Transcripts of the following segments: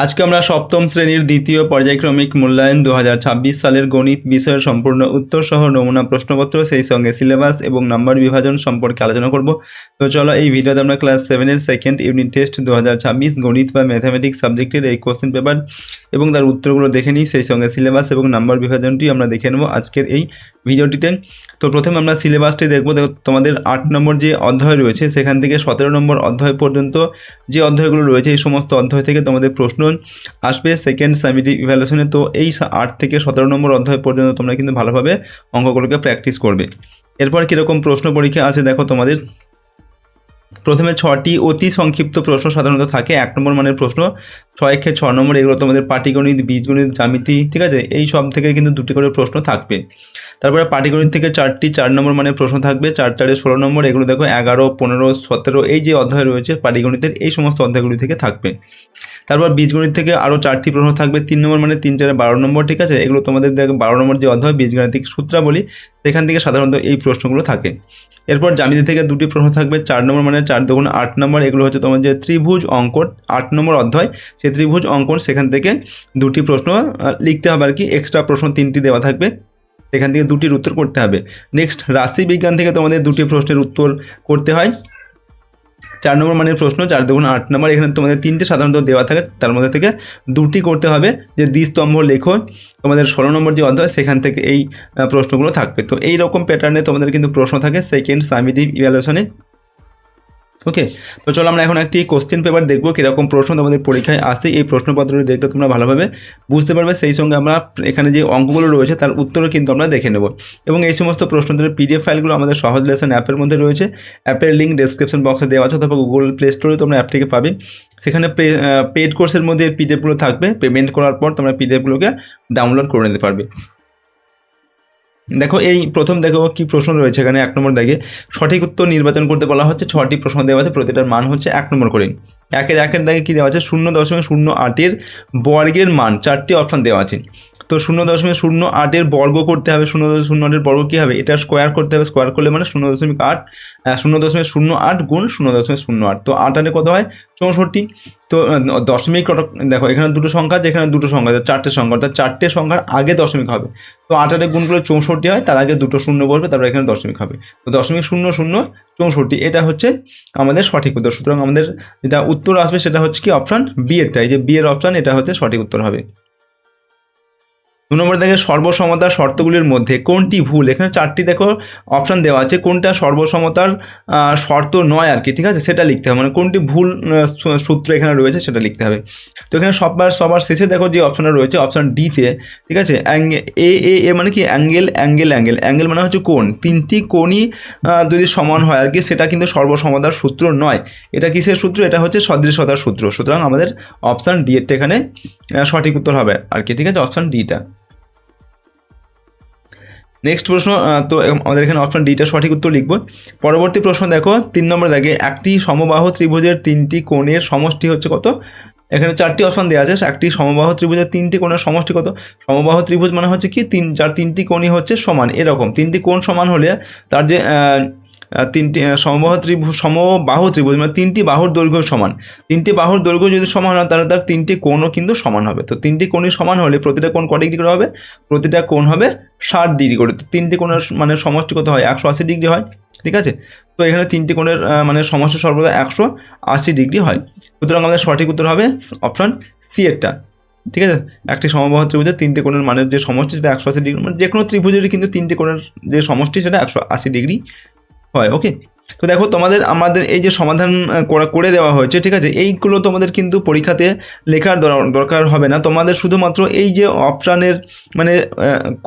আজকে আমরা সপ্তম শ্রেণীর দ্বিতীয় পর্যায়ক্রমিক মূল্যায়ন 2026 সালের গণিত বিষয়ের সম্পূর্ণ উত্তর সহ নমুনা প্রশ্নপত্র সেই সঙ্গে সিলেবাস এবং নাম্বার বিভাজন সম্পর্কে আলোচনা করব। তো চলো এই ভিডিওতে আমরা ক্লাস 7-এর সেকেন্ড ইউনিট টেস্ট 2026 গণিত বা ম্যাথামেটিক্স সাবজেক্টের এই কোশ্চেন পেপার এবং তার উত্তরগুলো দেখে নিই, সেই সঙ্গে সিলেবাস এবং নাম্বার বিভাজনটি আমরা দেখে নেব আজকের এই ভিডিওটিতে। তো প্রথমে আমরা সিলেবাসটি দেখব। তোমাদের 8 নম্বর যে অধ্যায় রয়েছে সেখান থেকে 17 নম্বর অধ্যায় পর্যন্ত যে অধ্যায়গুলো রয়েছে এই সমস্ত অধ্যায় থেকে তোমাদের প্রশ্ন আসবে সেকেন্ড সামেটিভ ইভ্যালুয়েশনে। তো এই 8 থেকে 17 নম্বর অধ্যায় পর্যন্ত তোমরা কিন্তু ভালোভাবে অঙ্কগুলোকে প্র্যাকটিস করবে। এরপর কীরকম প্রশ্ন পরীক্ষা আছে দেখো, তোমাদের প্রথমে 6টি অতি সংক্ষিপ্ত প্রশ্ন সাধারণত থাকে। 1 নম্বর মানের প্রশ্ন, 6 নম্বর, এগুলো তোমাদের পাটিগণিত, বীজগণিত, জ্যামিতি, ঠিক আছে, এই সব থেকে কিন্তু 2টি করে প্রশ্ন থাকবে। তারপরে পাটিগণিত থেকে 4টি 4 নম্বর মানের প্রশ্ন থাকবে, 4 16 নম্বর, এগুলো দেখো 11, 15, 17 এই যে অধ্যায় রয়েছে পাটিগণিতের এই সমস্ত অধ্যায়গুলি থেকে থাকবে। তারপর বীজগণিত থেকে আরও 4টি প্রশ্ন থাকবে, 3 নম্বর মানে 3 4 12 নম্বর, ঠিক আছে, এগুলো তোমাদের দেখো 12 নম্বর যে অধ্যায় বীজগাণিতিক সূত্রাবলী সেখান থেকে সাধারণত এই প্রশ্নগুলো থাকে। এরপর জ্যামিতি থেকে 2টি প্রশ্ন থাকবে, 4 নম্বর মানে 4 2 8 নম্বর, এগুলো হচ্ছে তোমার যে ত্রিভুজ অঙ্কন 8 নম্বর অধ্যায়, সেই ত্রিভুজ অঙ্কন সেখান থেকে 2টি প্রশ্ন লিখতে হবে আর কি, এক্সট্রা প্রশ্ন 3টি দেওয়া থাকবে, সেখান থেকে 2টির উত্তর করতে হবে। নেক্সট রাশি বিজ্ঞান থেকে তোমাদের 2টি প্রশ্নের উত্তর করতে হয়, 4 নম্বর মানের প্রশ্ন, 4 2 8 নম্বর, এখানে তোমাদের 3টে সাধারণত দেওয়া থাকে, তার মধ্যে থেকে 2টি করতে হবে, যে দ্বিস্তম্ভ লেখো তোমাদের 16 নম্বর যে অধ্যায় সেখান থেকে এই প্রশ্নগুলো থাকবে। তো এই রকম প্যাটার্নে তোমাদের কিন্তু প্রশ্ন থাকে সেকেন্ড সামেটিভ ইভ্যালুয়েশনে। ওকে, তো চলো আমরা এখন একটি কোশ্চেন পেপার দেখবো কীরকম প্রশ্ন তোমাদের পরীক্ষায় আসে। এই প্রশ্নপত্রটি দেখলে তোমরা ভালোভাবে বুঝতে পারবে, সেই সঙ্গে আমরা এখানে যে অঙ্কগুলো রয়েছে তার উত্তরও কিন্তু আমরা দেখে নেব। এবং এই সমস্ত প্রশ্নদের পিডিএফ ফাইলগুলো আমাদের সহজ লেসন অ্যাপের মধ্যে রয়েছে, অ্যাপের লিঙ্ক ডেসক্রিপশন বক্সে দেওয়া আছে অথবা গুগল প্লে স্টোরে তোমরা অ্যাপটিকে পাবে। সেখানে পেড কোর্সের মধ্যে পিডিএফগুলো থাকবে, পেমেন্ট করার পর তোমরা পিডিএফগুলোকে ডাউনলোড করে নিতে পারবে। দেখো এই প্রথম দেখো কি প্রশ্ন রয়েছে এখানে, 1 নম্বর দেখে সঠিক উত্তর নির্বাচন করতে বলা হচ্ছে। 6টি প্রশ্ন দেওয়া আছে, প্রতিটার মান হচ্ছে 1 নম্বর করে। একের দাগে কী দেওয়া আছে, 0.08 বর্গের মান, 4টি অপশান দেওয়া আছে। তো 0.08 বর্গ করতে হবে, 0.08 বর্গ কী হবে, এটা স্কোয়ার করতে হবে, স্কোয়ার করলে মানে 0.08 গুণ 0.08, তো 8 কত হয় 64। তো দশমিক দেখো এখানে দুটো সংখ্যা আছে, এখানে দুটো সংখ্যা আছে, 4টে সংখ্যা, অর্থাৎ 4টে সংখ্যার আগে দশমিক হবে। তো 8 গুণ করলে 64 হয়, তার আগে দুটো শূন্য বসবে, তারপর এখানে দশমিক হবে। তো 0.0064 এটা হচ্ছে আমাদের সঠিক উত্তর। সুতরাং আমাদের যেটা উত্তর আসবে সেটা হচ্ছে কি অপশান বি এরটাই, যে বি এর অপশান এটা হচ্ছে সঠিক উত্তর হবে। 2 নম্বর দেখে সর্বসমতার শর্তগুলির মধ্যে কোনটি ভুল। এখানে 4টি দেখো অপশান দেওয়া আছে, কোনটা সর্বসমতার শর্ত নয় আর কি, ঠিক আছে, সেটা লিখতে হবে, মানে কোনটি ভুল সূত্র এখানে রয়েছে সেটা লিখতে হবে। তো এখানে সবার শেষে দেখো যে অপশানটা রয়েছে অপশান ডিতে, ঠিক আছে, এ মানে কি অ্যাঙ্গেল মানে হচ্ছে কোণ, 3টি কোণই যদি সমান হয় আর কি, সেটা কিন্তু সর্বসমতার সূত্র নয়। এটা কিসের সূত্র, এটা হচ্ছে সদৃশতার সূত্র। সুতরাং আমাদের অপশান ডি এরটা এখানে সঠিক উত্তর হবে আর কি, ঠিক আছে, অপশান ডিটা। নেক্সট প্রশ্ন, তো আমাদের এখানে অপশন ডিটা সঠিক উত্তর লিখব। পরবর্তী প্রশ্ন দেখো 3 নম্বর দাগে একটি সমবাহু ত্রিভুজের 3টি কোণের সমষ্টি হচ্ছে কত। এখানে 4টি অপশন দেওয়া আছে, একটি সমবাহু ত্রিভুজের 3টি কোণের সমষ্টি কত। সমবাহু ত্রিভুজ মানে হচ্ছে কি যার 3টি কোণই হচ্ছে সমান, এরকম 3টি কোণ সমান হলে তার যে 3টি সমবাহু ত্রিভুজ মানে 3টি বাহুর দৈর্ঘ্য সমান, 3টি বাহুর দৈর্ঘ্য যদি সমান হয় তাহলে তার 3টি কোণও কিন্তু সমান হবে। তো 3টি কোণই সমান হলে প্রতিটা কোণ কত ডিগ্রি করে হবে, প্রতিটা কোণ হবে 60 ডিগ্রি করে। তো 3টি কোণের মানে সমষ্টি কত হয় 180 ডিগ্রি হয়, ঠিক আছে। তো এখানে 3টি কোণের মানে সমষ্টি সর্বদা 180 ডিগ্রি হয়। সুতরাং আমাদের সঠিক উত্তর হবে অপশান সি এরটা, ঠিক আছে। একটি সমবাহু ত্রিভুজের 3টি কোণের মানের যে সমষ্টি সেটা 180 ডিগ্রি, মানে যে কোনো ত্রিভুজেরই কিন্তু 3টি কোণের যে সমষ্টি সেটা 180 ডিগ্রি হয়। ওকে, তো দেখো আমাদের এই যে সমাধান করে দেওয়া হয়েছে, ঠিক আছে, এইগুলো তোমাদের কিন্তু পরীক্ষাতে লেখার দরকার হবে না। তোমাদের শুধুমাত্র এই যে অপশানের মানে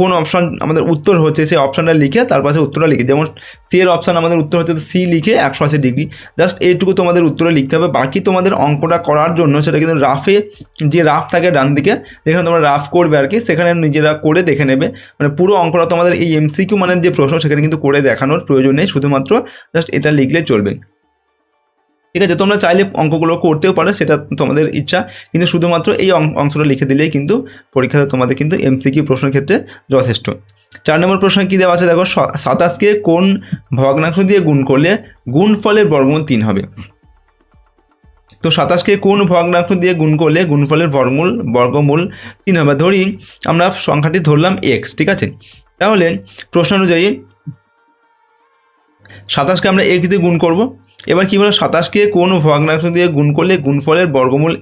কোন অপশান আমাদের উত্তর হচ্ছে সেই অপশানটা লিখে তার পাশে উত্তরটা লিখে, যেমন সি এর অপশান আমাদের উত্তর হচ্ছে সি লিখে 180 ডিগ্রি, জাস্ট এইটুকু তোমাদের উত্তরে লিখতে হবে। বাকি তোমাদের অঙ্কটা করার জন্য সেটা কিন্তু রাফে যে রাফ থাকে ডান দিকে, যেখানে তোমরা রাফ করবে আর কি, সেখানে নিজেরা করে দেখে নেবে। মানে পুরো অঙ্কটা তোমাদের এই এমসিকিউ মানের যে প্রশ্ন সেখানে কিন্তু করে দেখানোর প্রয়োজন নেই, শুধুমাত্র জাস্ট এটা লিখলে চলবে, ঠিক আছে। তোমরা চাইলে অঙ্কগুলো করতেও পারো, সেটা তোমাদের ইচ্ছা, কিন্তু শুধুমাত্র এই অংশটা লিখে দিলেই কিন্তু পরীক্ষাতে তোমাদের কিন্তু এমসিকিউ প্রশ্নের ক্ষেত্রে যথেষ্ট। 4 নম্বর প্রশ্ন কী দেওয়া আছে দেখো, 27কে কোন ভগ্নাংশ দিয়ে গুণ করলে গুণফলের বর্গমূল 3 হবে। তো 27কে কোন ভগ্নাংশ দিয়ে গুণ করলে গুণফলের বর্গমূল 3 হবে? ধরি আমরা সংখ্যাটি ধরলাম এক্স, ঠিক আছে। তাহলে প্রশ্ন অনুযায়ী 27কে আমরা এক্স দিয়ে গুণ করব। এবার কী বলো, 27কে কোন ভগ্নাংশ দিয়ে গুণ করলে গুণফলের বর্গমূল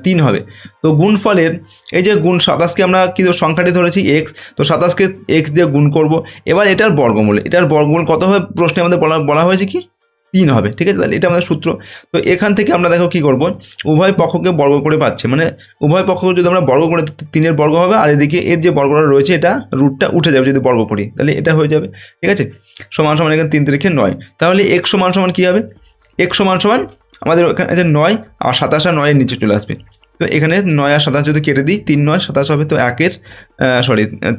3 হবে? তো গুণফলের এই যে 27কে আমরা কি সংখ্যাটি ধরেছি এক্স, তো 27কে এক্স দিয়ে গুণ করব। এবার এটার বর্গমূল কত হবে প্রশ্নে আমাদের বলা হয়েছে কি 3 হবে, ঠিক আছে। তাহলে এটা আমাদের সূত্র। তো এখান থেকে আমরা দেখো কী করব, উভয় পক্ষকে বর্গ করে পাচ্ছে, মানে উভয় পক্ষকে যদি আমরা বর্গ করে 3-এর বর্গ হবে, আর এদিকে এর যে বর্গটা রয়েছে এটা রুটটা উঠে যাবে যদি বর্গ করি, তাহলে এটা হয়ে যাবে, ঠিক আছে। সমান সমান এখানে 3 তারিখে 9, তাহলে এক্স সমান সমান কী হবে, এক্স সমান সমান আমাদের ওখানে আছে 9 আর 27 আর 9-এর নিচে চলে আসবে। তো এখানে 9 আর 27 যদি কেটে দিই 3 9 27 হবে, তো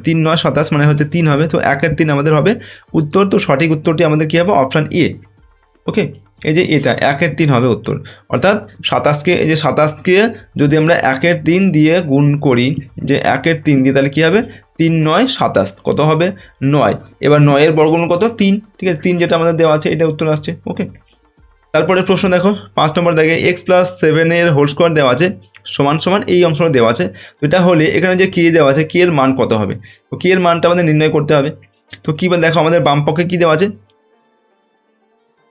3 9 27 মানে হচ্ছে 3 হবে, তো 1-এর 3 আমাদের হবে উত্তর। তো সঠিক উত্তরটি আমাদের কী হবে, অপশান এ। ওকে, এই যে এটা 1-এর 3 হবে উত্তর, অর্থাৎ 27কে যদি আমরা 1-এর 3 দিয়ে গুণ করি, যে 1-এর 3 দিয়ে, তাহলে কী হবে 3 9 27 কত হবে 9। এবার 9-এর বর্গমূল কত 3, ঠিক আছে, 3 যেটা আমাদের দেওয়া আছে এটা উত্তর আসছে। ওকে, তারপরে প্রশ্ন দেখো 5 নম্বর দেখে x+7 হোল স্কোয়ার দেওয়া আছে সমান সমান এই অংশটা দেওয়া আছে। তো এটা হলে এখানে যে কে দেওয়া আছে, কে এর মান কত হবে? তো কে এর মানটা আমাদের নির্ণয় করতে হবে। তো কী বল, দেখো আমাদের বাম পক্ষে কী দেওয়া আছে,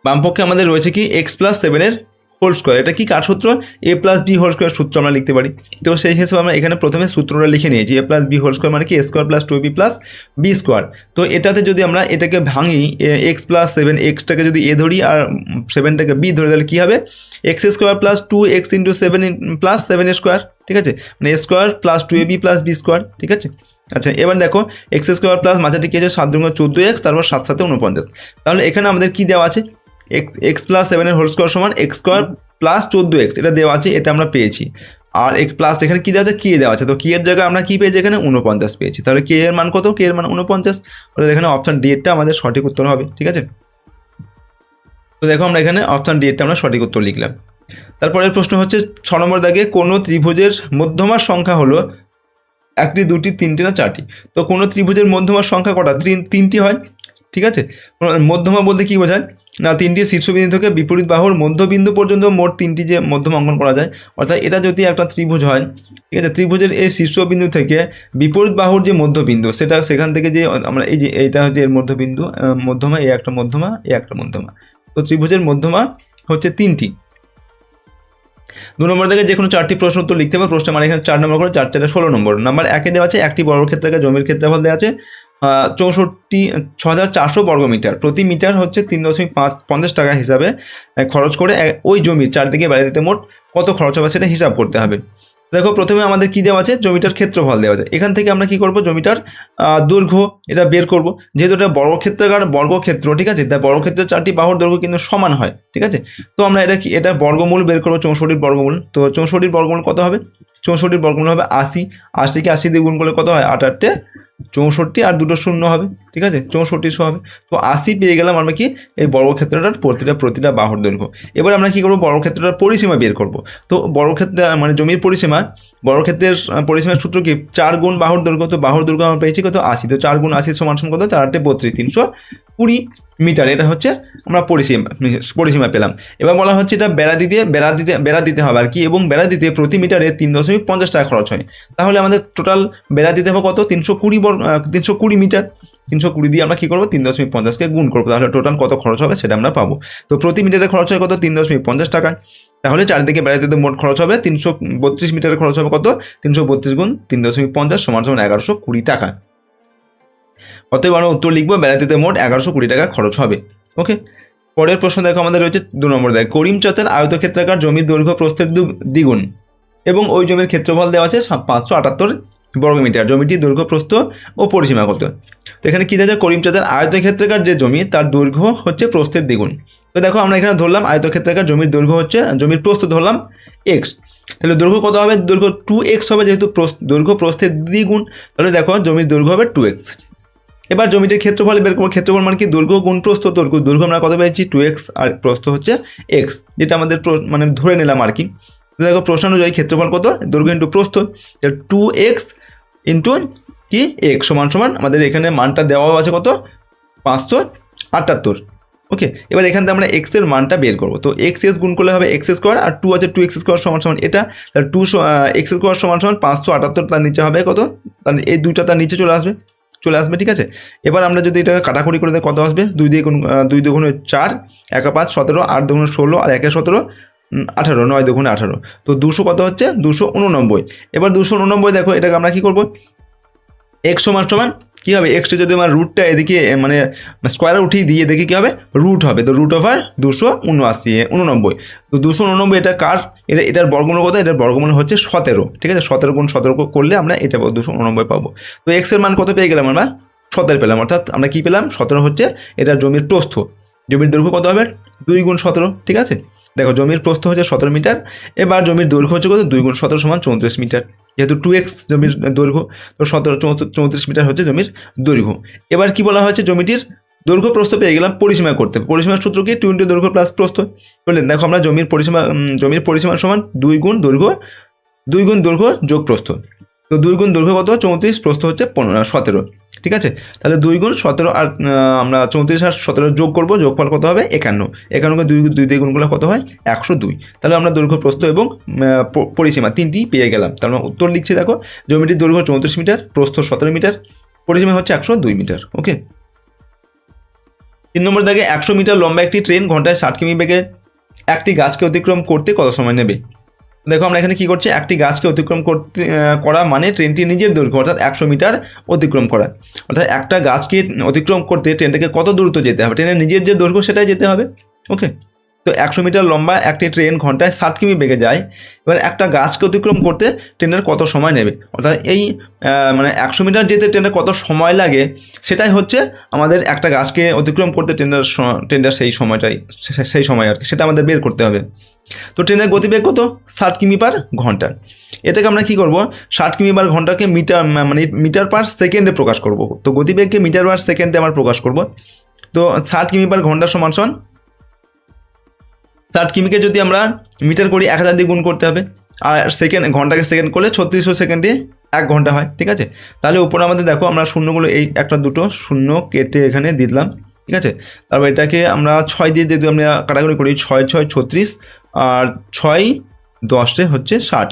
বামপক্ষে আমাদের রয়েছে কি x+7 হোল স্কোয়ার। এটা কি কার সূত্র, a+b হোল স্কোয়ার সূত্র আমরা লিখতে পারি। তো সেই হিসেবে আমরা এখানে প্রথমে সূত্রটা লিখে নিয়েছি, a+b হোল স্কোয়ার মানে কি a²+2ab+b²। তো এটাতে যদি আমরা এটাকে ভাঙি, x+7 এক্সটাকে যদি a ধরি আর 7টাকে b ধরি, তাহলে কী হবে x² + 2x × 7 + 7² ঠিক আছে, মানে a²+2ab+b², ঠিক আছে। আচ্ছা, এবার দেখো x² মাঝাটি কি আছে 7 × 14x, তারপর 7 7 49। তাহলে এখানে আমাদের কি দেওয়া আছে, x+7 হোল স্কোয়ার সমান x² + 14x, এটা দেওয়া আছে, এটা আমরা পেয়েছি। আর প্লাস এখানে কী দেওয়া আছে, কে দেওয়া আছে, তো কে এর জায়গায় আমরা কী পেয়েছি, এখানে 49 পেয়েছি। তাহলে কে এর মান কত, কে এর মান 49, অর্থাৎ এখানে অপশান ডি-এরটা আমাদের সঠিক উত্তর হবে, ঠিক আছে। তো দেখো আমরা এখানে অপশান ডি-এরটা আমরা সঠিক উত্তর লিখলাম। তারপরের প্রশ্ন হচ্ছে 6 নম্বর দাগে কোনো ত্রিভুজের মধ্যমার সংখ্যা হলো 1টি 2টি 3টি না 4টি। তো কোনো ত্রিভুজের মধ্যমার সংখ্যা কটা, 3টি হয়, ঠিক আছে। মধ্যমা বলতে কী বোঝায় না, 3টি শীর্ষবিন্দু থেকে বিপরীত বাহুর মধ্যবিন্দু পর্যন্ত মোট 3টি যে মধ্যমা অঙ্কন করা যায়, অর্থাৎ এটা যদি একটা ত্রিভুজ হয়, ঠিক আছে, ত্রিভুজের এই শীর্ষবিন্দু থেকে বিপরীত বাহুর যে মধ্যবিন্দু, সেখান থেকে যে আমরা এই যে এইটা হচ্ছে এর মধ্যবিন্দু, মধ্যমা, এ একটা মধ্যমা, এ একটা মধ্যমা। তো ত্রিভুজের মধ্যমা হচ্ছে 3টি। 2 নম্বর থেকে যে কোনো 4টি প্রশ্ন উত্তর লিখতে হবে। প্রশ্নে মানে এখানে 4 নম্বর করে 4 4 16 নম্বর। নাম্বার 1-এ দেওয়া আছে একটি বর্গক্ষেত্রাকার জমির ক্ষেত্রফল দেওয়া আছে 6400 বর্গমিটার, প্রতি মিটার হচ্ছে 3.50 টাকা হিসাবে খরচ করে ওই জমির চারদিকে বেড়া দিতে মোট কত খরচ হবে সেটা হিসাব করতে হবে। দেখো প্রথমে আমাদের কী দেওয়া আছে, জমিটার ক্ষেত্রফল দেওয়া আছে। এখান থেকে আমরা কি করব, জমিটার দৈর্ঘ্য এটা বের করব, যেহেতু এটা বর্গক্ষেত্র, ঠিক আছে, তাই বর্গক্ষেত্রের 4টি বাহুর দৈর্ঘ্য কিন্তু সমান হয়, ঠিক আছে। তো আমরা এটা বর্গমূল বের করবো, 64 বর্গমূল। তো 64 বর্গমূল কত হবে, 64 বর্গমূল হবে 80, 80কে 80 দিয়ে গুণ করলে কত হয় 8 8 64 আর 2টো শূন্য হবে, ঠিক আছে, 64 হবে। তো 80 পেয়ে গেলাম আমরা কি এই বর্গক্ষেত্রটার প্রতিটা বাহুর দৈর্ঘ্য। এবার আমরা কি করব, বর্গক্ষেত্রটার পরিসীমা বের করব। তো বর্গক্ষেত্র মানে জমির পরিসীমা, বর্গক্ষেত্রের পরিসীমার সূত্র কি 4 গুণ বাহুর দৈর্ঘ্য। তো বাহুর দৈর্ঘ্য আমরা পেয়েছি কত 80, তো 4 গুণ 80 সমান কত 4 8 32 320 মিটার, এটা হচ্ছে আমরা পরিসীমা পেলাম। এবার বলা হচ্ছে এটা বেড়া দিতে হবে আর কি, এবং বেড়া দিতে প্রতি মিটারে 3.50 টাকা খরচ হয়। তাহলে আমাদের টোটাল বেড়া দিতে হবে কত 320 মিটার। 320 দিয়ে আমরা কী করবো 3.50কে গুণ করবো, তাহলে টোটাল কত খরচ হবে সেটা আমরা পাবো। তো প্রতি মিটারে খরচ হয় কত 3.50 টাকা, তাহলে চারদিকে বেড়া দিতে মোট খরচ হবে 332 মিটারে খরচ হবে কত 332 গুণ 3.50 সমান 1120 টাকা। অতএব আমরা উত্তর লিখবো বেড়া দিতে মোট 1120 টাকা খরচ হবে। ওকে, পরের প্রশ্ন দেখো আমাদের রয়েছে 2 নম্বর দেখ করিম চাচার আয়তক্ষেত্রাকার জমির দৈর্ঘ্য প্রস্থের দ্বিগুণ এবং ওই জমির ক্ষেত্রফল দেওয়া আছে 578 বর্গমিটার, জমিটির দৈর্ঘ্য প্রস্থ ও পরিসীমা কত। তো এখানে কী দেখা যায়, করিম চাচার আয়তক্ষেত্রাকার যে জমি তার দৈর্ঘ্য হচ্ছে প্রস্থের দ্বিগুণ। তো দেখো আমরা এখানে ধরলাম আয়তক্ষেত্রাকার জমির দৈর্ঘ্য হচ্ছে, জমির প্রস্থ ধরলাম x, তাহলে দৈর্ঘ্য কত হবে, দৈর্ঘ্য 2x হবে, যেহেতু দৈর্ঘ্য প্রস্থের দ্বিগুণ, তাহলে দেখো জমির দৈর্ঘ্য হবে 2x। এবার জমিটির ক্ষেত্রফল বের করবো, ক্ষেত্রফল মানে কি দৈর্ঘ্য গুণ প্রস্থ, দৈর্ঘ্য আমরা কত পেয়েছি 2x আর প্রস্থ হচ্ছে x, যেটা আমাদের মানে ধরে নিলাম আর কি। দেখো প্রশ্ন অনুযায়ী ক্ষেত্রফল কত, দৈর্ঘ্য ইন্টু প্রস্থ, 2x ইন্টু কি x সমান আমাদের এখানে মানটা দেওয়া আছে কত 578। ওকে, এবার এখান থেকে আমরা এক্স এর মানটা বের করবো। তো এক্স এস গুণ করলে হবে এক্স স্কোয়ার, আর 2 আছে 2x স্কোয়ার সমান সমান এটা, তাহলে 2 এক্স স্কোয়ার সমান সমান 578, তার নিচে হবে কত, তার এই দুইটা তার নিচে চলে আসবে, ঠিক আছে। এবার আমরা যদি এটা কাটাকুটি করে দেয় কত আসবে, 2 দিয়ে গুণ 2 দুগুণে 4, 1 5 17, 8 দুগুণে 16, আর 1 17 18, 9 দুগুণে 18, তো 200 কত হচ্ছে 289। এবার 289 দেখো এটাকে আমরা কি করব, এক্স সমান সমান কী হবে, এক্সটা যদি আমার রুটটা এদিকে মানে স্কোয়ারে উঠিয়ে দিয়ে দেখি কী হবে, রুট হবে, তো রুট ওভার 289, তো 289 এটা কার, এটার বর্গমূল কত, এটার বর্গমূল হচ্ছে 17, ঠিক আছে। 17 গুণ 17 করলে আমরা এটা 289 পাবো। তো এক্সের মান কত পেয়ে গেলাম আমরা, 17 পেলাম, অর্থাৎ আমরা কী পেলাম, 17 হচ্ছে এটার জমির প্রস্থ। জমির দৈর্ঘ্য কত হবে, 2 গুণ 17, ঠিক আছে। দেখো জমির প্রস্থ হচ্ছে 17 মিটার, এবার জমির দৈর্ঘ্য হচ্ছে কত, 2 গুণ 17 সমান 34 মিটার, যেহেতু 2x জমির দৈর্ঘ্য, তো 34 মিটার হচ্ছে জমির দৈর্ঘ্য। এবার কি বলা হয়েছে, জমিটির দৈর্ঘ্য প্রস্থ পেয়ে গেলাম, পরিসীমা করতে হবে। পরিসীমার সূত্র কি, 2 × দৈর্ঘ্য প্লাস প্রস্থ বললেন। দেখো আমরা জমির পরিসীমা সমান 2 গুণ দৈর্ঘ্য যোগ প্রস্থ, তো 2 গুণ দৈর্ঘ্য কত 34, প্রস্থ হচ্ছে 17, ঠিক আছে। তাহলে 2 গুণ 17 আর আমরা 34 আর 17 যোগ করবো, যোগফল কত হবে 51, 51কে 2 দিয়ে গুণ করলে কত হয় 102। তাহলে আমরা দৈর্ঘ্য প্রস্থ এবং পরিসীমা তিনটি পেয়ে গেলাম। তার মানে উত্তর লিখছি, দেখো জমিটির দৈর্ঘ্য 34 মিটার, প্রস্থ 17 মিটার, পরিসীমা হচ্ছে 102 মিটার। ওকে, 3 নম্বর দাগে 100 মিটার লম্বা একটি ট্রেন ঘন্টায় 60 কিমি বেগে একটি গাছকে অতিক্রম করতে কত সময় নেবে। দেখো আমরা এখানে কী করছি, একটি গাছকে অতিক্রম করা মানে ট্রেনটি নিজের দৈর্ঘ্য অর্থাৎ 100 মিটার অতিক্রম করা, অর্থাৎ একটা গাছকে অতিক্রম করতে ট্রেনটাকে কত দূরত্ব যেতে হবে, ট্রেনের নিজের যে দৈর্ঘ্য সেটাই যেতে হবে। ওকে, তো 100 মিটার লম্বা একটি ট্রেন ঘন্টায় 60 কিমি বেগে যায়, এবার একটা গাছকে অতিক্রম করতে ট্রেনের কত সময় নেবে, অর্থাৎ এই মানে 100 মিটার যেতে ট্রেনের কত সময় লাগে সেটাই হচ্ছে আমাদের একটা গাছকে অতিক্রম করতে ট্রেনটার সেই সময় আর কি, সেটা আমাদের বের করতে হবে। তো ট্রেনের গতিবেগ কত 60 কিমি পার ঘন্টা, এটাকে আমরা কি করব, 60 কিমি পার ঘন্টাকে মিটার পার সেকেন্ডে প্রকাশ করব। তো গতিবেগকে মিটার পার সেকেন্ডে আমরা প্রকাশ করব। তো 60 কিমি পার ঘন্টা সমান 60 কিমিকে যদি আমরা মিটার করি 1000 দিয়ে গুণ করতে হবে, আর ঘন্টাকে সেকেন্ড করলে 3600 সেকেন্ডে 1 ঘন্টা হয়, ঠিক আছে। তাহলে উপরে আমাদের দেখো আমরা শূন্যগুলো এই একটা দুটো শূন্য কেটে এখানে দিলাম, ঠিক আছে। তারপর এটাকে আমরা 6 দিয়ে যদি আমরা কাটাকুটি করি, 6 6 36, আর 6 10 হচ্ছে 60।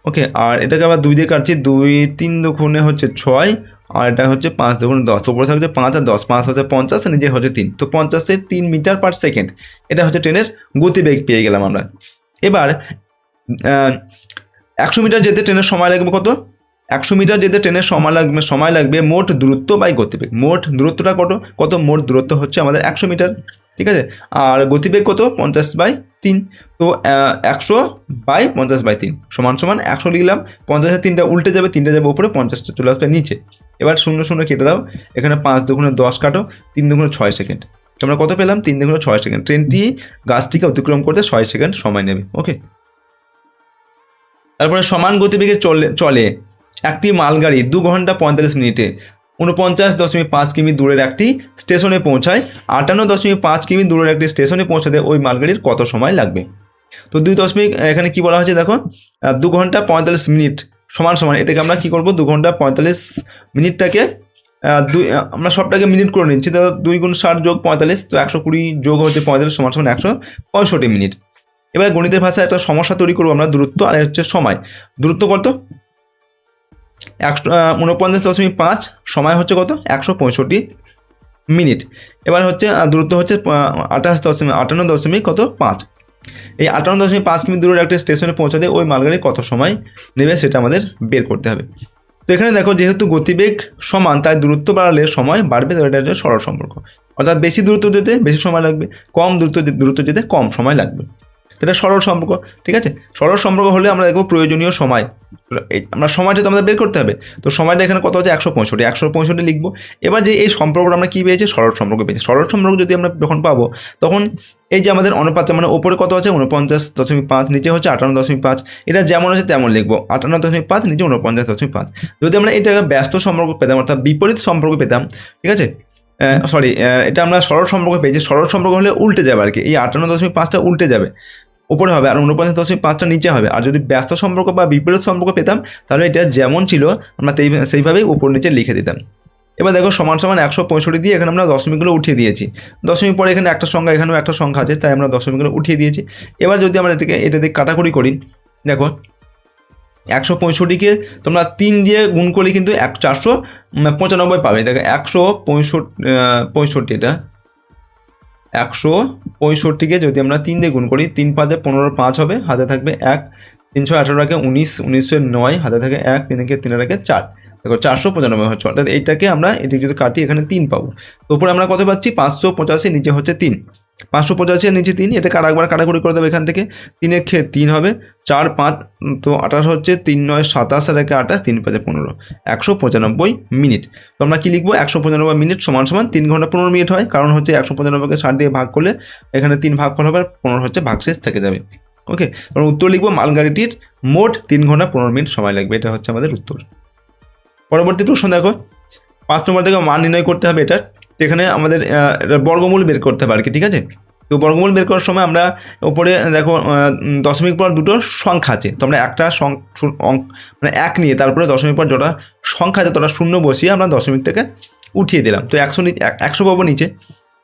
ওকে, আর এটাকে আবার 2 দিয়ে কাটছি, 2 3 দুগুণে হচ্ছে 6, আর এটা হচ্ছে 5 দুগুণে 10, উপরে থাকছে 5 আর 10, 5 হচ্ছে 50, আর নিচে হচ্ছে 3, তো 50-এর 3 মিটার পার সেকেন্ড, এটা হচ্ছে ট্রেনের গতিবেগ পেয়ে গেলাম আমরা। এবার 100 মিটার যেতে ট্রেনের সময় লাগবে কত, 100 মিটার যেতে ট্রেনের সময় লাগবে মোট দূরত্ব বাই গতিবেগ। মোট দূরত্বটা কত মোট দূরত্ব হচ্ছে আমাদের 100 মিটার, ঠিক আছে। আর গতিবেগ কত 50/3, তো 100/50/3 সমান 100 লিখলাম। 50-এর 3টা উল্টে যাবে, 3টা যাবে উপরে, 50টা চলে আসবে নিচে। এবার 0 0 কেটে দাও, এখানে 5 দুগুণে 10 কাটো, 3 দুগুণে 6 সেকেন্ড, আমরা কত পেলাম 3 দুগুণে 6 সেকেন্ড। ট্রেনটি গাছটিকে অতিক্রম করতে 6 সেকেন্ড সময় নেবে। ওকে, তারপরে সমান গতিবেগে চলে একটি মালগাড়ি 2 ঘন্টা 45 মিনিটে 49.5 কিমি দূরের একটি স্টেশনে পৌঁছায়, 58.5 কিমি দূরের একটি স্টেশনে পৌঁছাতে ওই মালগাড়ির কত সময় লাগবে। তো 2 দশমিক এখানে কি বলা হয়েছে দেখো, 2 ঘন্টা 45 মিনিট সমান এটাকে আমরা কি করব, 2 ঘন্টা 45 মিনিটটাকে আমরা সবটাকে মিনিট করে নিচ্ছি, তো 2 গুণ 60 যোগ 45, তো 120 যোগ হচ্ছে 45 সমান 165 মিনিট। এবার গণিতের ভাষায় একটা সমস্যা তৈরি করবো আমরা, দূরত্ব আর হচ্ছে সময়। দূরত্ব কত 49.5, সময় হচ্ছে কত 165 মিনিট। এবার হচ্ছে দূরত্ব হচ্ছে 58.5, এই 58.5 কিমি দূরের একটা স্টেশনে পৌঁছাতে ওই মালগাড়ি কত সময় নেবে সেটা আমাদের বের করতে হবে। তো এখানে দেখো যেহেতু গতিবেগ সমান তাই দূরত্ব বাড়ালে সময় বাড়বে, তো এটা হচ্ছে সরল সম্পর্ক, অর্থাৎ বেশি দূরত্ব যেতে বেশি সময় লাগবে, কম দূরত্ব যেতে কম সময় লাগবে, এটা সরল সম্পর্ক, ঠিক আছে। সরল সম্পর্ক হলে আমরা দেখবো প্রয়োজনীয় সময়, আমরা সময়টা তো আমাদের বের করতে হবে। তো সময়টা এখানে কত হচ্ছে 165 লিখবো। এবার যে এই সম্পর্কটা আমরা কী পেয়েছি, সরল সম্পর্ক পেয়েছি। সরল সম্পর্ক যদি আমরা যখন পাবো তখন এই যে আমাদের অনুপাতটা মানে ওপরে কত আছে 49.5, নিচে হচ্ছে 58.5, এটা যেমন আছে তেমন লিখবো, 58.5 নিচে 49.5। যদি আমরা এটা ব্যস্ত সম্পর্ক পেতাম অর্থাৎ বিপরীত সম্পর্ক পেতাম, ঠিক আছে, এটা আমরা সরল সম্পর্ক পেয়েছি। সরল সম্পর্ক হলে উল্টে যাবে আর কি, এই 58.5টা উল্টে যাবে, উপরে হবে, আর 49.5টা নিচে হবে। আর যদি ব্যস্ত সম্পর্ক বা বিপরীত সম্পর্ক পেতাম তাহলে এটা যেমন ছিল আমরা সেইভাবেই উপর নিচে লিখে দিতাম। এবার দেখো সমান সমান 165 দিয়ে এখানে আমরা দশমিকগুলো উঠিয়ে দিয়েছি। দশমিক পরে এখানে একটা সংখ্যা, এখানেও একটা সংখ্যা আছে, তাই আমরা দশমিকগুলো উঠিয়ে দিয়েছি। এবার যদি আমরা এটা দিয়ে কাটাকুটি করি, দেখো 165কে তোমরা 3 দিয়ে গুণ করলে কিন্তু 495 পাবে। দেখো 165 এটা 165কে যদি আমরা 3 দিয়ে গুণ করি, 3 5 15 5 হবে, হাতে থাকবে 1, 318 রাখে 19, 1909 হাতে থাকে 1, 3 রাখে 4, দেখো 495 হচ্ছে। অর্থাৎ এইটাকে আমরা এটি যদি কাটি এখানে 3 পাবো। তো উপরে আমরা কত পাচ্ছি 585, নিচে হচ্ছে 3, 585 এর নিচে 3, এটা আরেকবার কাটাকুটি করে দেবো। এখান থেকে 3 খেয়ে 3 হবে, 4 5 তো 28 হচ্ছে, 3 9 27 আর 1 28, 3 5 15, 195 মিনিট। তো আমরা কি লিখবো, 195 মিনিট সমান সমান 3 ঘন্টা 15 মিনিট হয়, কারণ হচ্ছে 195কে 60 দিয়ে ভাগ করলে এখানে 3 ভাগফল হবে, 15 হচ্ছে ভাগশেষ থেকে যাবে। ওকে, আমরা উত্তর লিখবো মালগাড়িটির মোট 3 ঘন্টা 15 মিনিট সময় লাগবে, এটা হচ্ছে আমাদের উত্তর। পরবর্তী প্রশ্ন দেখো 5 নম্বর থেকে মান নির্ণয় করতে হবে এটার। এখানে আমাদের বর্গমূল বের করতে হবে আর কি, ঠিক আছে। তো বর্গমূল বের করার সময় আমরা উপরে দেখো দশমিক পর দুটো সংখ্যা আছে, তো আমরা একটা মানে 1 নিয়ে তারপরে দশমিক পর যেটা সংখ্যা আছে তোটা শূন্য বসিয়ে আমরা দশমিকটাকে উঠিয়ে দিলাম। তো 100 পাবো নিচে।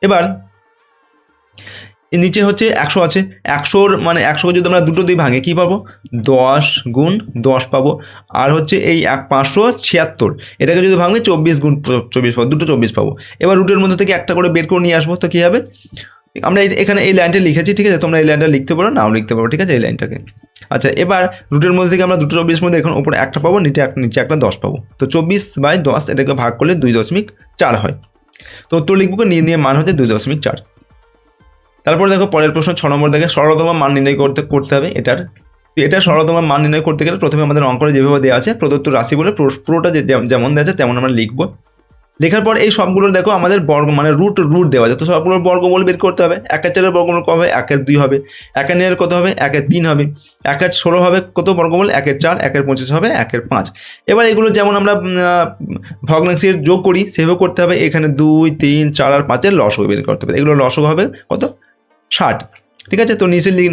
এবার নিচে হচ্ছে 100 আছে, 100 মানে 100কে যদি আমরা দুটো দিয়ে ভাঙে কী পাবো, 10 গুণ 10 পাবো। আর হচ্ছে এই 576 এটাকে যদি ভাঙবে 24 গুণ 24 পাবো, দুটো 24 পাবো। এবার রুটের মধ্যে থেকে একটা করে বের করে নিয়ে আসবো, তো কী হবে, আমরা এখানে এই লাইনটা লিখেছি, ঠিক আছে। তোমরা এই লাইনটা লিখতে পারো, নাও লিখতে পারো, ঠিক আছে, এই লাইনটাকে। আচ্ছা, এবার রুটের মধ্যে থেকে আমরা দুটো 24 মধ্যে এখন উপরে একটা পাবো, নিচে একটা 10 পাবো। তো 24/10 এটাকে ভাগ করলে 2.4 হয়। তো উত্তর লিখবো নিয়ে মান হচ্ছে 2.4। তারপর দেখো পরের প্রশ্ন 6 নম্বর দেখে সরলতম মান নির্ণয় করতে হবে এটার। এটা সরলতম মান নির্ণয় করতে গেলে প্রথমে আমাদের অঙ্কটা যেভাবে দেওয়া আছে প্রদত্ত রাশি বলে পুরোটা যেমন দেওয়া আছে তেমন আমরা লিখবো। লেখার পর এই সবগুলোর দেখো আমাদের বর্গ মানে রুট রুট দেওয়া আছে, তো সবগুলোর বর্গমূল বের করতে হবে। 1/4 বর্গমূল কত হবে, 1/2 হবে। 1/9 কত হবে, 1/3 হবে। 1/16 হবে কত বর্গমূল, 1/4। 1/25 হবে 1/5। এবার এগুলো যেমন আমরা ভগ্নাংশের যোগ করি সেভাবে করতে হবে। এখানে 2 3 4 আর 5-এর লসগু বের করতে হবে। এগুলো লসগু হবে কত, 60, ঠিক আছে। তো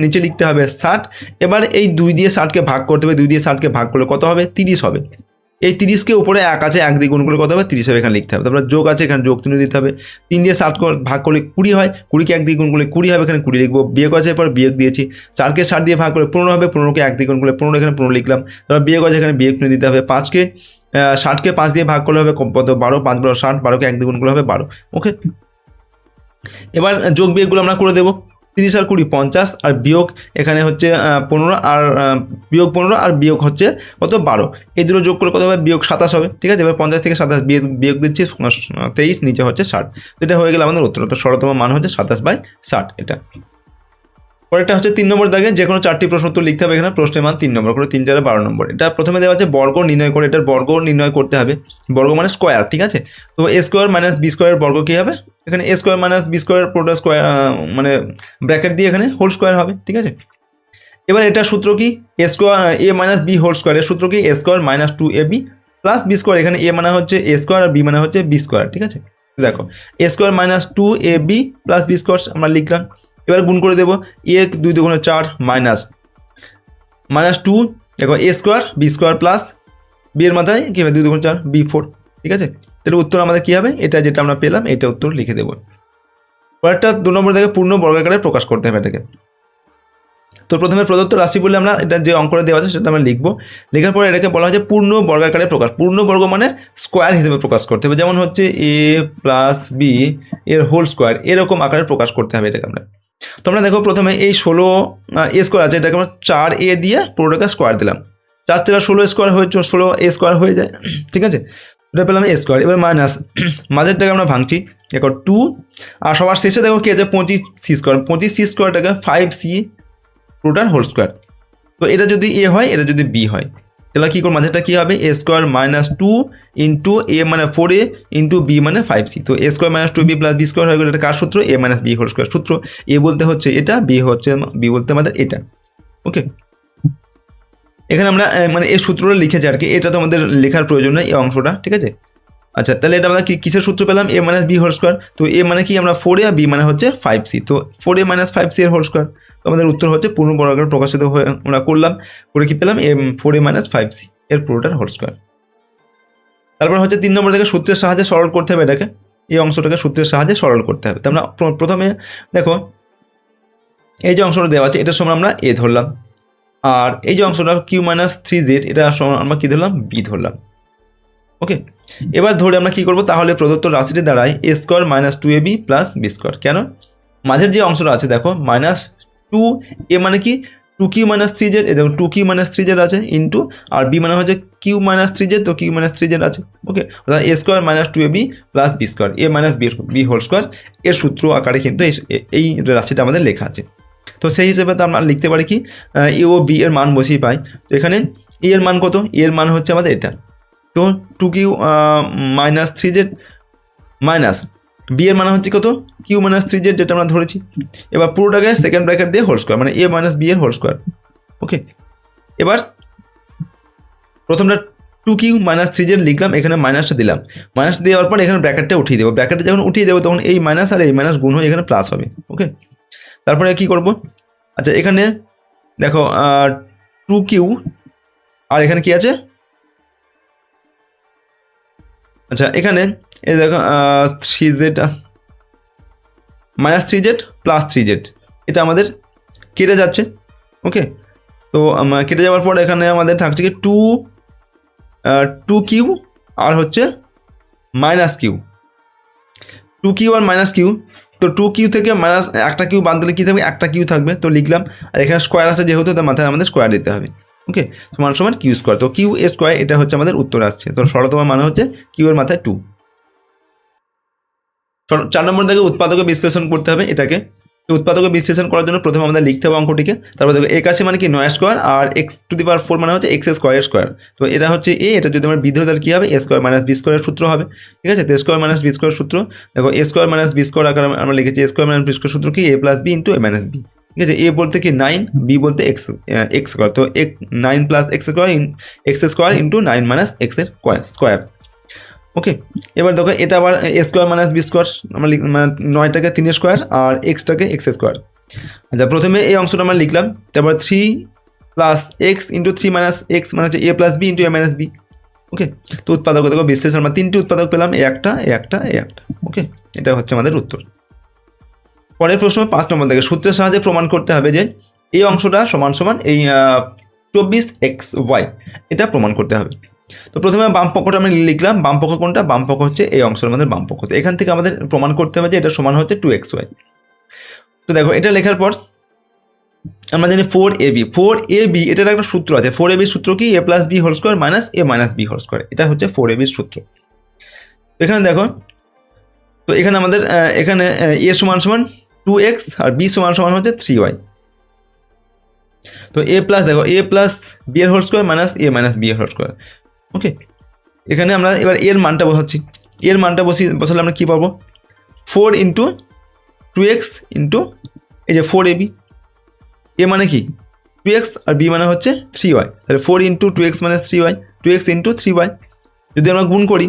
নিচে লিখতে হবে 60। এবার এই 2 দিয়ে 60কে ভাগ করতে হবে, 2 দিয়ে 60কে ভাগ করলে কত হবে, 30 হবে। এই 30কে উপরে 1 আছে, 1 দিয়ে গুণ করলে কত হবে, 30 হবে, এখানে লিখতে হবে। তারপরে যোগ আছে, এখানে যোগ চিহ্ন দিতে হবে। 3 দিয়ে 60 ভাগ করলে 20 হয়, 20কে 1 দিয়ে গুণ করলে 20 হবে, এখানে 20 লিখবো। বিয়োগ আছে, এরপর বিয়োগ দিয়েছি। 4কে 60 দিয়ে ভাগ করলে 15 হবে, 15কে 1 দিয়ে গুণ করলে 15, এখানে 15 লিখলাম। তারপর বিয়োগ আছে, এখানে বিয়োগ চিহ্ন দিতে হবে। 60কে 5 দিয়ে ভাগ করলে হবে কত, 12, 5 12 60, 12কে 1 দিয়ে গুণ করলে হবে 12। ওকে, এবার যোগ বিয়োগগুলো আমরা করে দেবো। 30 আর 20 50, আর বিয়োগ এখানে হচ্ছে 15 আর বিয়োগ 15 আর বিয়োগ হচ্ছে কত, 12। এই দুটো যোগ করে কত হবে, বিয়োগ 27 হবে, ঠিক আছে। এবার 50 থেকে 27 বিয়োগ দিচ্ছি 23, নিচে হচ্ছে 60। তো এটা হয়ে গেল আমাদের উত্তর। তো সরলতম মান হচ্ছে 27/60 এটা। পরেরটা হচ্ছে 3 নম্বর দাগে যে কোনো 4টি প্রশ্ন উত্তর লিখতে হবে। এখানে প্রশ্নের মান 3 নম্বর করে, 3 4 12 নম্বর। এটা প্রথমে দেওয়া আছে বর্গ নির্ণয় করে, এটার বর্গ নির্ণয় করতে হবে। বর্গ মানে স্কোয়ার, ঠিক আছে। তো a² - b² বর্গ কী হবে, এখানে a² - b² পুরোটা স্কোয়ার মানে ব্র্যাকেট দিয়ে এখানে হোল স্কোয়ার হবে, ঠিক আছে। এবার এটা সূত্র কি, a² - b হোল স্কোয়ারের সূত্র কি, a² - 2ab + b²। এখানে a মানে হচ্ছে a² আর b মানে হচ্ছে b², ঠিক আছে। দেখো a² - 2ab + b² আমরা লিখলাম। এবার গুণ করে দেবো, a 2 2 4 -2, দেখো a² b² প্লাস b এর মাথায় কী হবে 2 2 4 b4, ঠিক আছে। তাহলে উত্তর আমাদের কী হবে, এটা যেটা আমরা পেলাম এটা উত্তর লিখে দেবো। পরেরটা 2 নম্বর থেকে পূর্ণ বর্গাকারে প্রকাশ করতে হবে এটাকে। তো প্রথমে প্রদত্ত রাশি বলে আমরা এটা যে অঙ্কটা দেওয়া আছে সেটা আমরা লিখবো। লেখার পরে এটাকে বলা হচ্ছে পূর্ণ বর্গাকারে প্রকাশ। পূর্ণ বর্গ মানে স্কোয়ার হিসেবে প্রকাশ করতে হবে, যেমন হচ্ছে a + b এর হোল স্কোয়ার, এরকম আকারে প্রকাশ করতে হবে এটাকে আমরা। তো আমরা দেখো প্রথমে এই 16 a² আছে, এটাকে আমরা 4a দিয়ে পুরোটাকে স্কোয়ার দিলাম। 4 4 16 হয়ে 16a² হয়ে যায়, ঠিক আছে। এটা পেলাম a²। এবার মাইনাস মাঝেরটাকে আমরা ভাঙছি, দেখো 2, আর সবার শেষে দেখো কি আছে 25c²। 25c²টাকে 5c পুরোটার হোল স্কোয়ার। তো এটা যদি a হয়, এটা যদি b হয়, তাহলে কী করবো, মাঝেরটা কী হবে, a² - 2 ইন্টু a মানে 4a ইন্টু b মানে 5c। তো a² - 2b + b² হয়ে গেলে এটা কার সূত্র, a - b হোল স্কোয়ার সূত্র। a বলতে হচ্ছে এটা, b বলতে আমাদের এটা। ওকে, এখানে আমরা মানে এই সূত্রটা লিখেছি আর কি, এটা তো আমাদের লেখার প্রয়োজন নেই এই অংশটা, ঠিক আছে। আচ্ছা, তাহলে এটা আমরা কিসের সূত্র পেলাম, a - b হোল স্কোয়ার। তো a মানে কি, আমরা 4a আর b মানে হচ্ছে 5c, তো 4a - 5c এর হোল স্কোয়ার। তো আমাদের উত্তর হচ্ছে পূর্ণ বর্গাকারে প্রকাশিত হয়ে আমরা করলাম, করে কি পেলাম, 4a - 5c এর পুরোটার হোল স্কোয়ার। তারপর হচ্ছে 3 নম্বর থেকে সূত্রের সাহায্যে সরল করতে হবে এটাকে, এই অংশটাকে সূত্রের সাহায্যে সরল করতে হবে। তো আমরা প্রথমে দেখো এই যে অংশটা দেওয়া আছে এটার সমান আমরা এ ধরলাম, আর এই যে অংশটা কিউ মাইনাস 3z এটা সমান আমরা কী ধরলাম, বি ধরলাম। ওকে, এবার ধরে আমরা কী করবো, তাহলে প্রদত্ত রাশিটি দাঁড়ায় a square minus 2ab plus b square. কেন, মাঝের যে অংশটা আছে দেখো মাইনাস 2a মানে কি 2q মাইনাস 3z, এ দেখো 2q মাইনাস 3z আছে ইন্টু, আর বি মানে হচ্ছে কিউ মাইনাস 3z, তো কিউ মাইনাস 3z আছে। ওকে, অর্থাৎ a square minus 2ab plus b square, a minus B whole square এর সূত্র আকারে কিন্তু এই রাশিটা আমাদের লেখা আছে। তো সেই হিসেবে তো আমরা লিখতে পারি কি এ ও বি এর মান বসিয়ে পাই। তো এখানে এ এর মান কত, এর মান হচ্ছে আমাদের এটা, তো 2q minus 3z minus B এর মান হচ্ছে কত, কিউ মাইনাস 3z যেটা আমরা ধরেছি। এবার পুরোটাকে সেকেন্ড ব্র্যাকেট দিয়ে হোল স্কোয়ার, মানে এ মাইনাস বি এর হোল স্কোয়ার। ওকে, এবার প্রথমটা 2q মাইনাস 3z লিখলাম, এখানে মাইনাসটা দিলাম, মাইনাস দেওয়ার পর এখানে ব্র্যাকেটটা উঠিয়ে দেবো, ব্র্যাকেটটা যখন উঠিয়ে দেবো তখন এই মাইনাস আর এই মাইনাস গুণ হয়ে এখানে প্লাস হবে। ওকে, তারপরে কী করব, আচ্ছা এখানে দেখো 2q আর এখানে কি আছে, আচ্ছা এখানে এই দেখো 3z minus 3z plus 3z এটা আমাদের কেটে যাচ্ছে। ওকে, তো কেটে যাওয়ার পর এখানে আমাদের থাকছে কি 2q আর হচ্ছে মাইনাস কিউ, 2q আর মাইনাস কিউ। তো 2q থেকে মাইনাস একটা কিউ বাদ দিলে কী থাকবে, একটা কিউ থাকবে, তো লিখলাম। আর এখানে স্কোয়ার আছে যেহেতু, তার মাথায় আমাদের স্কোয়ার দিতে হবে। ওকে, সমান সমান কিউ স্কোয়ার, তো কিউ এ স্কোয়ার এটা হচ্ছে আমাদের উত্তর আসছে। তো সরলতম মানে হচ্ছে কিউ এর মাথায় 2। 4 নম্বর থেকে উৎপাদকে বিশ্লেষণ করতে হবে এটাকে। তো উৎপাদকে বিশ্লেষণ করার জন্য প্রথমে আমাদের লিখতে হবে অঙ্কটিকে। তারপর দেখো 81 মানে কি 9 স্কোয়ার, আর x⁴ মানে হচ্ছে x স্কোয়ারের স্কোয়ার। তো এটা হচ্ছে এ, এটা যদি আমরা বি ধরি তাহলে কী হবে, এ স্কোয়ার মাইনাস বি স্কোয়ারের সূত্র হবে। ঠিক আছে, তো স্কোয়ার মাইনাস বি স্কোয়ার সূত্র দেখো, এ স্কোয়ার মাইনাস বি স্কোয়ার আকারে আমরা লিখেছি, এ স্কোয়ার মাইনাস বি স্কোয়ার সূত্র কি, এ প্লাস বি ইন্টু এ মাইনাস বি। ঠিক আছে, এ বলতে কি 9, বি বলতে এক্স স্কোয়ার, তো 9 plus x square into 9 minus x এর স্কোয়ার। ওকে, এবার দেখো এটা আবার এ স্কোয়ার মাইনাস বি স্কোয়ার, আমরা 9টাকে 3 স্কোয়ার আর এক্সটাকে এক্স স্কোয়ার। আচ্ছা প্রথমে এই অংশটা আমরা লিখলাম, তারপর 3 plus x into 3 minus x মানে হচ্ছে এ প্লাস বি ইন্টু এ মাইনাস বি। ওকে, তো উৎপাদক দেখো বিশ্লেষণ আমরা 3টি উৎপাদক পেলাম, এ একটা, এ একটা, এ একটা। ওকে, এটা হচ্ছে আমাদের উত্তর। পরের প্রশ্ন 5 নম্বর থেকে সূত্রের সাহায্যে প্রমাণ করতে হবে যে এই অংশটা সমান সমান এই 24xy, এটা প্রমাণ করতে হবে। তো প্রথমে বাম পক্ষটা আমি লিখলাম, বাম পক্ষ কোনটা, বাম পক্ষ হচ্ছে এই অংশের আমাদের বাম পক্ষ। তো এখান থেকে আমাদের প্রমাণ করতে হবে যে এটা সমান হচ্ছে 2xy। তো দেখো এটা লেখার পর আমরা জানি 4ab এটার একটা সূত্র আছে, 4ab সূত্র কি, a plus B whole square minus A minus B whole square, এটা হচ্ছে 4ab সূত্র। এখানে দেখো, তো এখানে আমাদের এখানে a সমান সমান 2x আর b সমান সমান হচ্ছে 3y। তো a প্লাস দেখো a প্লাস বি এর whole square minus A minus B এর হোল স্কোয়ার। ওকে, এখানে আমরা এবার এর মানটা বসাচ্ছি, এর মানটা বসালে আমরা কী পাবো, 4 ইন্টু 2x ইন্টু এই যে 4ab, এ মানে কি 2x আর বি মানে হচ্ছে 3y, তাহলে 4 ইন্টু 2x মানে 3y, 2x ইন্টু 3y। যদি আমরা গুণ করি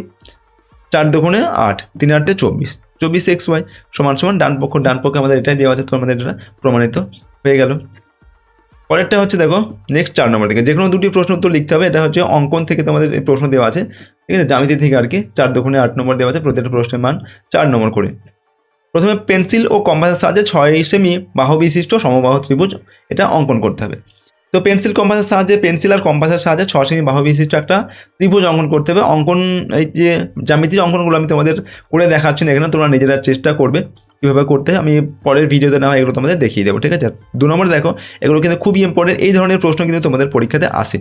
4 দুগুণে 8, 3 8 24, 24xy সমান সমান ডান পক্ষে আমাদের এটাই দেওয়া আছে, তো আমাদের এটা প্রমাণিত হয়ে গেল। পরেরটা হচ্ছে দেখো নেক্সট 4 নম্বর থেকে যে কোনো দুটি প্রশ্ন উত্তর লিখতে হবে। এটা হচ্ছে অঙ্কন থেকে তোমাদের এই প্রশ্ন দেওয়া আছে, ঠিক আছে, জ্যামিতি থেকে আর কি। 4 দুগুণে 8 নম্বর দেওয়া আছে, প্রত্যেকটা প্রশ্নের মান 4 নম্বর করে। প্রথমে পেন্সিল ও কম্পাসের সাহায্যে 6 সেমি বাহু বিশিষ্ট সমবাহু ত্রিভুজ এটা অঙ্কন করতে হবে। তো পেন্সিল আর কম্পাসের সাহায্যে 6 সেমি বাহু বিশিষ্ট একটা ত্রিভুজ অঙ্কন করতে হবে। অঙ্কন এই যে জ্যামিতির অঙ্কনগুলো আমি তোমাদের করে দেখাচ্ছি না এখানে, তোমরা নিজেরা চেষ্টা করবে কীভাবে করতে হয়, আমি পরের ভিডিওতে না হয় এগুলো তোমাদের দেখিয়ে দেবো। ঠিক আছে, 2 নম্বর দেখো, এগুলো কিন্তু খুবই ইম্পর্টেন্ট, এই ধরনের প্রশ্ন কিন্তু তোমাদের পরীক্ষাতে আসে।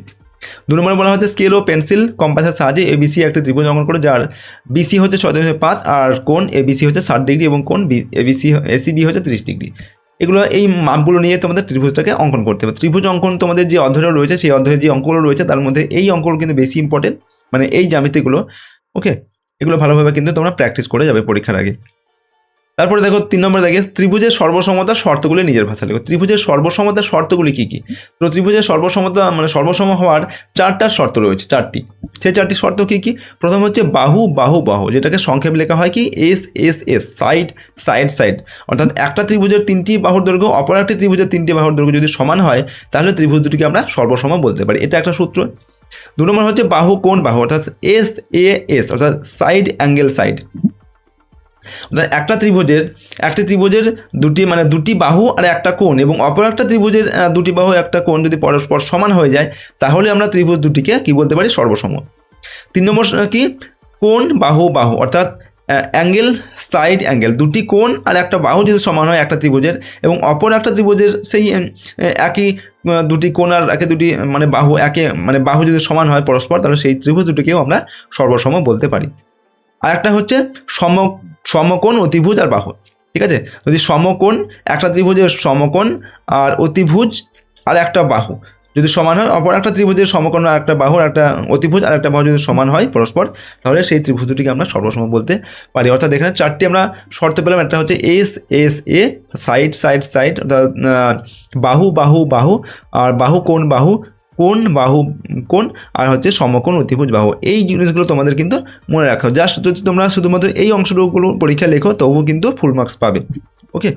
2 নম্বরে বলা হচ্ছে স্কেল ও পেন্সিল কম্পাসের সাহায্যে এবিসি একটি ত্রিভুজ অঙ্কন করে, যার বিসি হচ্ছে 6.5 আর কোণ এবিসি হচ্ছে 60 ডিগ্রি এবং কোণ এসিবি হচ্ছে 30 ডিগ্রি। এগুলো এই মাপগুলো নিয়ে তোমাদের ত্রিভুজটাকে অঙ্কন করতে হবে। ত্রিভুজ অঙ্কন তোমাদের যে অধ্যায়টা রয়েছে সেই অধ্যায়ের যে অঙ্কগুলো রয়েছে তার মধ্যে এই অঙ্কগুলো কিন্তু বেশি ইম্পর্টেন্ট, মানে এই জ্যামিতিগুলো। ওকে, এগুলো ভালোভাবে কিন্তু তোমরা প্র্যাকটিস করে যাবে পরীক্ষার আগে। তারপরে দেখো 3 নম্বরে দেখে ত্রিভুজের সর্বসমতার শর্তগুলি নিজের ভাষায় লেখো। ত্রিভুজের সর্বসমতার শর্তগুলি কী কী? তো ত্রিভুজের সর্বসমতা মানে সর্বসম হওয়ার 4টা শর্ত রয়েছে, 4টি। সেই 4টি শর্ত কী কী? প্রথম হচ্ছে বাহু বাহু বাহু, যেটাকে সংক্ষেপ লেখা হয় কি S S S, side side side. অর্থাৎ একটা ত্রিভুজের 3টি বাহুর দৈর্ঘ্য অপর একটি ত্রিভুজের 3টি বাহুর দৈর্ঘ্য যদি সমান হয় তাহলে ত্রিভুজ দুটিকে আমরা সর্বসম বলতে পারি, এটা একটা সূত্র। 2 নম্বর হচ্ছে বাহু কোণ বাহু, অর্থাৎ SAS, অর্থাৎ সাইড অ্যাঙ্গেল সাইড। অর্থাৎ একটি ত্রিভুজের দুটি বাহু আর একটা কোণ, এবং অপর একটা ত্রিভুজের দুটি বাহু একটা কোণ যদি পরস্পর সমান হয়ে যায়, তাহলে আমরা ত্রিভুজ দুটিকে কি বলতে পারি? সর্বসম। 3 নম্বর কি? কোণ বাহু বাহু, অর্থাৎ অ্যাঙ্গেল সাইড অ্যাঙ্গেল, দুটি কোণ আর একটা বাহু যদি সমান হয় একটা ত্রিভুজের, এবং অপর একটা ত্রিভুজের সেই একই দুটি কোণ আর দুটি বাহু যদি সমান হয় পরস্পর, তাহলে সেই ত্রিভুজ দুটিকেও আমরা সর্বসম বলতে পারি। আর একটা হচ্ছে সমকোণ অতিভুজ আর বাহু। ঠিক আছে, যদি সমকোণ একটা ত্রিভুজের সমকোণ আর অতিভুজ আর একটা বাহু যদি সমান হয়, অপর একটা ত্রিভুজের সমকোণ আর একটা বাহুর একটা অতিভুজ আর একটা বাহু যদি সমান হয় পরস্পর, তাহলে সেই ত্রিভুজ দুটিকে আমরা সর্বসম বলতে পারি। অর্থাৎ এখানে 4টি আমরা শর্ত পেলাম। একটা হচ্ছে SA, সাইড সাইড সাইড, অর্থাৎ বাহু বাহু বাহু, আর বাহু কোণ বাহু, কোণ বাহু কোণ, আর হচ্ছে সমকোণ অতিভুজ বাহু। এই জিনিসগুলো তোমাদের কিন্তু মনে রাখো। জাস্ট যদি তোমরা শুধুমাত্র এই অংশটুকুগুলো পরীক্ষা লেখো, তবুও কিন্তু ফুল মার্কস পাবে। ওকে,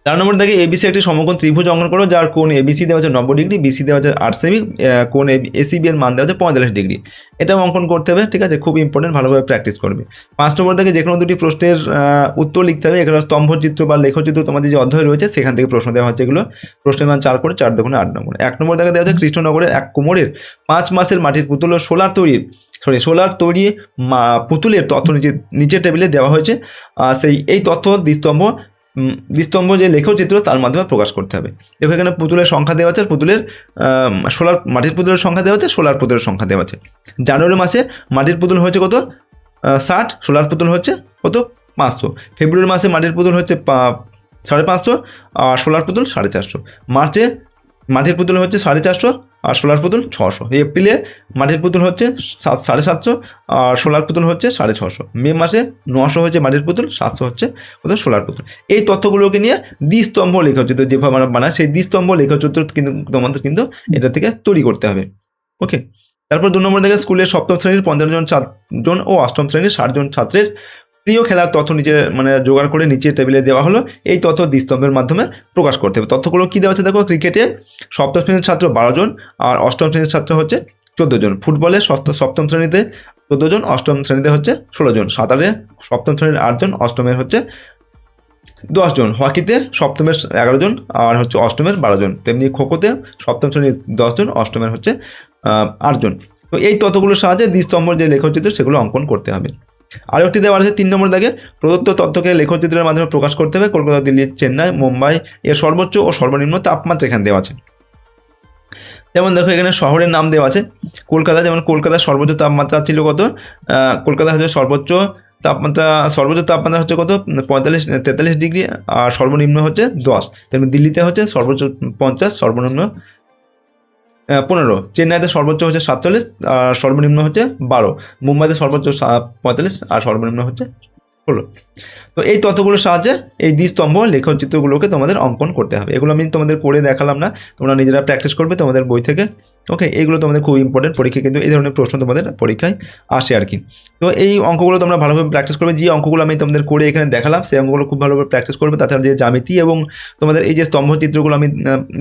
4 নম্বর দেখে ABC একটি সমকোণ ত্রিভুজ অঙ্কন করো, যার কোণ ABC দেওয়া আছে 90 ডিগ্রি, BC দেওয়া আছে 8 সেমি, কোণ ACB এর মান দেওয়া আছে 45 ডিগ্রি। এটাও অঙ্কন করতে হবে। ঠিক আছে, খুব ইম্পর্টেন্ট, ভালোভাবে প্র্যাকটিস করবে। 5 নম্বর দেখে যে কোনো দুটি প্রশ্নের উত্তর লিখতে হবে। এখানে স্তম্ভচিত্র বা লেখচিত্র তোমাদের যে অধ্যায় রয়েছে সেখান থেকে প্রশ্ন দেওয়া হচ্ছে। এগুলো প্রশ্নের মান 4 করে, 4 দুগুণে 8 নম্বর। 1 নম্বর দেখে দেওয়া হচ্ছে কৃষ্ণনগরের এক কুমোরের 5 মাসের মাটির পুতুল ও সোলার তৈরি পুতুলের তথ্য নিচের টেবিলে দেওয়া হয়েছে। এই তথ্য দ্বিস্তম্ভ যে লেখচিত্র তার মাধ্যমে প্রকাশ করতে হবে। দেখো এখানে পুতুলের সংখ্যা দেওয়া আছে, মাটির পুতুলের সংখ্যা দেওয়া আছে, সোলার পুতুলের সংখ্যা দেওয়া আছে। জানুয়ারি মাসে মাটির পুতুল হচ্ছে কত? 60, সোলার পুতুল হচ্ছে কত? 500। ফেব্রুয়ারি মাসে মাটির পুতুল হচ্ছে 550 আর সোলার পুতুল 450। মার্চে মাটির পুতুল হচ্ছে 450 আর সোলার পুতুল 600। এপ্রিলে মাটির পুতুল হচ্ছে 750 আর সোলার পুতুল হচ্ছে 650। মে মাসে 900 হচ্ছে মাটির পুতুল, 700 হচ্ছে সোলার পুতুল। এই তথ্যগুলোকে নিয়ে দ্বিস্তম্ভ লেখচিত্র যেভাবে আমরা বানাই, সেই দ্বিস্তম্ভ লেখচিত্র কিন্তু তোমাদের কিন্তু এটা থেকে তৈরি করতে হবে। ওকে, তারপর 2 নম্বর দেখে স্কুলের 7ম শ্রেণীর 55 জন ও 8ম শ্রেণীর 60 জন ছাত্রের প্রিয় খেলার তথ্য নিচে জোগাড় করে নিচের টেবিলে দেওয়া হলো। এই তথ্য দ্বিস্তম্ভের মাধ্যমে প্রকাশ করতে হবে। তথ্যগুলো কী দেওয়া আছে দেখো, ক্রিকেটে 7ম শ্রেণীর ছাত্র 12 জন আর 8ম শ্রেণীর ছাত্র হচ্ছে 14 জন। ফুটবলে 7ম শ্রেণীতে 14 জন, 8ম শ্রেণীতে হচ্ছে 16 জন। সাঁতারে 7ম শ্রেণীর 8 জন, 8মের হচ্ছে 10 জন। হকিতে 7মের 11 জন আর হচ্ছে 8মের 12 জন। তেমনি খোখোতে 7ম শ্রেণীর 10 জন, 8মের হচ্ছে 8 জন। তো এই তথ্যগুলোর সাহায্যে দ্বিস্তম্ভ যে লেখচিত্র সেগুলো অঙ্কন করতে হবে। আরেকটি দেওয়া আছে 3 নম্বর দাগে, প্রদত্ত তথ্যকে লেখচিত্রের মাধ্যমে প্রকাশ করতে হবে। কলকাতা, দিল্লি, চেন্নাই, মুম্বাই এর সর্বোচ্চ ও সর্বনিম্ন তাপমাত্রা এখানে দেওয়া আছে। যেমন দেখো এখানে শহরের নাম দেওয়া আছে। কলকাতা, যেমন কলকাতার সর্বোচ্চ তাপমাত্রা ছিল কত? কলকাতা হচ্ছে সর্বোচ্চ তাপমাত্রা হচ্ছে কত? 43 ডিগ্রি আর সর্বনিম্ন হচ্ছে 10। তেমনি দিল্লিতে হচ্ছে সর্বোচ্চ 50, সর্বনিম্ন 15। চেন্নাইতে সর্বোচ্চ হচ্ছে 47 আর সর্বনিম্ন হচ্ছে 12। মুম্বাইতে সর্বোচ্চ 45 আর সর্বনিম্ন হচ্ছে 16। তো এই তথ্যগুলোর সাহায্যে এই দ্বিস্তম্ভ লেখচিত্রগুলোকে তোমাদের অঙ্কন করতে হবে। এগুলো আমি তোমাদের করে দেখালাম না, তোমরা নিজেরা প্র্যাকটিস করবে তোমাদের বই থেকে। ওকে, এগুলো তোমাদের খুব ইম্পর্টেন্ট, পরীক্ষা কিন্তু এই ধরনের প্রশ্ন তোমাদের পরীক্ষায় আসে আর কি। তো এই অঙ্কগুলো তোমরা ভালোভাবে প্র্যাকটিস করবে। যে অঙ্কগুলো আমি তোমাদের করে এখানে দেখালাম সেই অঙ্কগুলো খুব ভালোভাবে প্র্যাকটিস করবে। তাছাড়া যে জ্যামিতি এবং তোমাদের এই যে স্তম্ভচিত্রগুলো আমি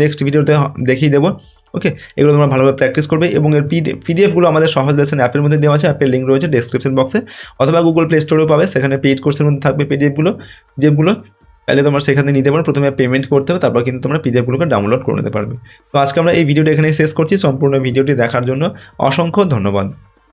নেক্সট ভিডিওতে দেখিয়ে দেবো। ওকে, এগুলো তোমরা ভালোভাবে প্র্যাকটিস করবে। এবং এর পিডিএফগুলো আমাদের সহজ লেসন অ্যাপের মধ্যে দেওয়া আছে। অ্যাপের লিঙ্ক রয়েছে ডেসক্রিপশন বক্সে, অথবা গুগল প্লে স্টোরেও পাবে। সেখানে পেইড কোর্সের মধ্যে থাকবে পিডিএফগুলো, যেগুলো তাহলে তোমরা সেখানে নিতে পারো। প্রথমে পেমেন্ট করতে হবে, তারপর কিন্তু তোমরা পিডিএফগুলোকে ডাউনলোড করে নিতে পারবে। তো আজকে আমরা এই ভিডিওটা এখানে শেষ করছি। সম্পূর্ণ ভিডিওটি দেখার জন্য অসংখ্য ধন্যবাদ।